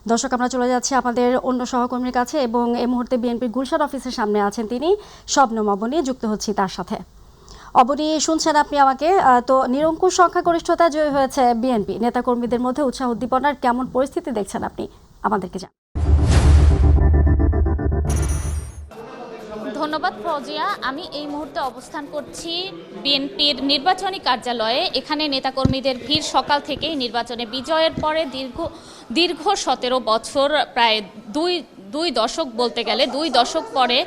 দর্শক, আমরা চলে যাচ্ছি আমাদের অন্য সহকর্মীর কাছে এবং এই মুহূর্তে বিএনপির গুলশান অফিসের সামনে আছেন তিনি, শবনম অবনী। যুক্ত হচ্ছি তার সাথে। অবনী, শুনছেন আপনি আমাকে? তো নিরঙ্কুশ সংখ্যাগরিষ্ঠতা জয়ী হয়েছে বিএনপি, নেতাকর্মীদের মধ্যে উৎসাহ উদ্দীপনার কেমন পরিস্থিতি দেখছেন আপনি? আমাদেরকে জানান। ধন্যবাদ ফৌজিয়া। আমি এই মুহূর্তে অবস্থান করছি বিএনপির নির্বাচনী কার্যালয়ে। এখানে নেতাকর্মীদের ভিড় সকাল থেকেই। নির্বাচনে বিজয়ের পরে দীর্ঘ 17 বছর, প্রায় দুই দশক বলতে গেলে 2 দশক পরে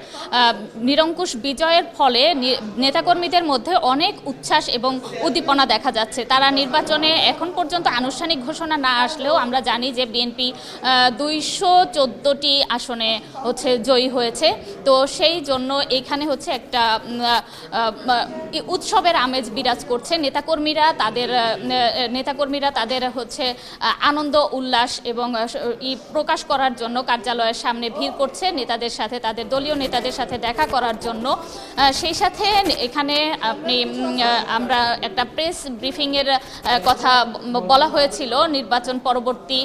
নিরঙ্কুশ বিজয়ের ফলে নেতাকর্মীদের মধ্যে অনেক উচ্ছ্বাস এবং উদ্দীপনা দেখা যাচ্ছে। তারা নির্বাচনে এখন পর্যন্ত আনুষ্ঠানিক ঘোষণা না আসলেও আমরা জানি যে বিএনপি 214টি আসনে জয়ী হয়েছে। তো সেই জন্য এখানে একটা উৎসবের আমেজ বিরাজ করছে। নেতাকর্মীরা তাদের আনন্দ উল্লাস এবং প্রকাশ করার জন্য কার্যালয়ের সামনে ভিড় করছে, নেতাদের সাথে, তাদের দলীয় নেতাদের সাথে দেখা করার জন্য। সেই সাথে এখানে আমরা একটা প্রেস ব্রিফিংয়ের কথা বলা হয়েছিল নির্বাচন পরবর্তী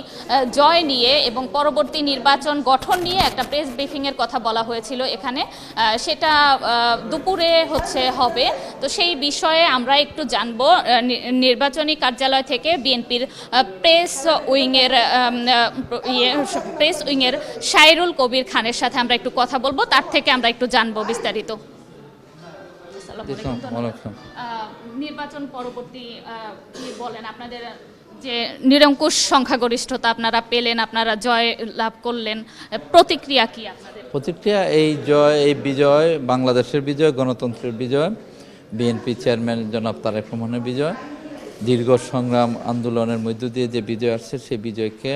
জয় নিয়ে এবং পরবর্তী নির্বাচন গঠন নিয়ে একটা প্রেস ব্রিফিংয়ের কথা বলা হয়েছিল এখানে। সেটা দুপুরে হবে। তো সেই বিষয়ে আমরা একটু জানবো নির্বাচনী কার্যালয় থেকে বিএনপির প্রেস উইংয়ের শাইরুল কবির খানের সাথে আমরা একটু কথা বলবো, তার থেকে আমরা একটু জানবো বিস্তারিত। নির্বাচন পরবর্তী কি বলেন, আপনাদের যে নিরঙ্কুশ সংখ্যাগরিষ্ঠতা আপনারা পেলেন, আপনারা জয় লাভ করলেন, প্রতিক্রিয়া কি আপনাদের? প্রতিক্রিয়া, এই বিজয় বাংলাদেশের বিজয়, গণতন্ত্রের বিজয়, বিএনপি চেয়ারম্যান জনাব তারেক রহমানের বিজয়। দীর্ঘ সংগ্রাম আন্দোলনের মধ্য দিয়ে যে বিজয় আসছে, সেই বিজয়কে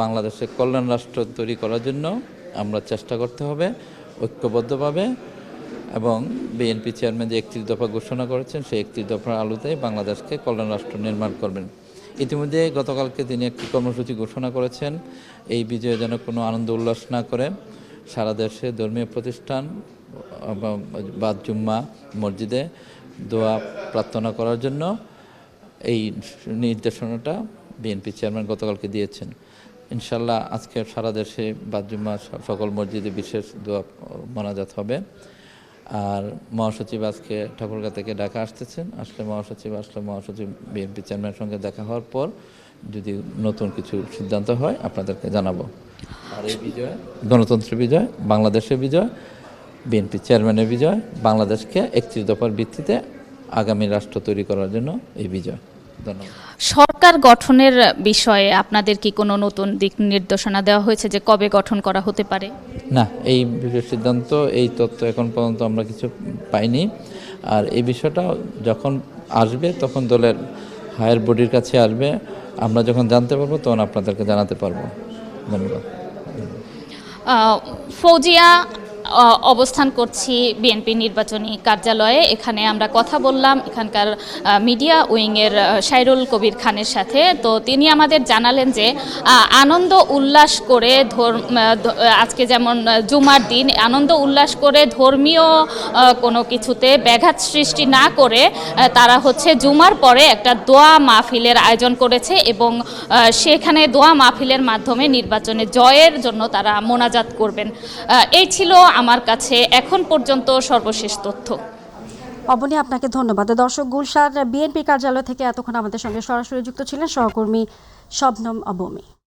বাংলাদেশের কল্যাণ রাষ্ট্র তৈরি করার জন্য আমরা চেষ্টা করতে হবে ঐক্যবদ্ধভাবে। এবং বিএনপি চেয়ারম্যান যে 31 দফা ঘোষণা করেছেন, সেই 31 দফার আলোতেই বাংলাদেশকে কল্যাণ রাষ্ট্র নির্মাণ করবেন। ইতিমধ্যে গতকালকে তিনি একটি কর্মসূচি ঘোষণা করেছেন, এই বিজয়ে যেন কোনো আনন্দ উল্লাস না করে সারা দেশে ধর্মীয় প্রতিষ্ঠান বাদ জুম্মা মসজিদে দোয়া প্রার্থনা করার জন্য এই নির্দেশনাটা বিএনপি চেয়ারম্যান গতকালকে দিয়েছেন। ইনশাল্লাহ আজকে সারা দেশে বাদ জুম্মা সকল মসজিদে বিশেষ দোয়া মোনাজাত হবে। আর মহাসচিব আজকে ঠাকুরগাঁ থেকে ঢাকা আসতেছেন, মহাসচিব বিএনপি চেয়ারম্যানের সঙ্গে দেখা হওয়ার পর যদি নতুন কিছু সিদ্ধান্ত হয় আপনাদেরকে জানাবো। আর এই বিজয় গণতন্ত্রের বিজয়, বাংলাদেশের বিজয়, বিএনপি চেয়ারম্যানের বিজয়, বাংলাদেশকে 31 দফার ভিত্তিতে আগামী রাষ্ট্র তৈরি করার জন্য এই বিজয়। ধন্যবাদ। সরকার গঠনের বিষয়ে আপনাদের কি কোনো নতুন দিক নির্দেশনা দেওয়া হয়েছে যে কবে গঠন করা হতে পারে? না, এই বিষয়ের সিদ্ধান্ত, এই তথ্য এখন পর্যন্ত আমরা কিছু পাইনি। আর এই বিষয়টা যখন আসবে তখন দলের হায়ার বডির কাছে আসবে, আমরা যখন জানতে পারবো তখন আপনাদেরকে জানাতে পারবো। ধন্যবাদ। ফৌজিয়া, অবস্থান করছি বিএনপি নির্বাচনী কার্যালয়ে। এখানে আমরা কথা বললাম এখানকার মিডিয়া উইংয়ের শাইরুল কবির খানের সাথে। তো তিনি আমাদের জানালেন যে আনন্দ উল্লাস করে আজকে যেমন জুমার দিন আনন্দ উল্লাস করে ধর্মীয় কোনো কিছুতে ব্যাঘাত সৃষ্টি না করে তারা জুমার পরে একটা দোয়া মাহফিলের আয়োজন করেছে এবং সেখানে দোয়া মাহফিলের মাধ্যমে নির্বাচনে জয়ের জন্য তারা মোনাজাত করবেন। এই ছিল আমার কাছে এখন পর্যন্ত সর্বশেষ তথ্য। অবনী, আপনাকে ধন্যবাদ। দর্শক, গুলশান বিএনপি কার্যালয় থেকে এতক্ষণ আমাদের সঙ্গে সরাসরি যুক্ত ছিলেন সহকর্মী শবনম অবনী।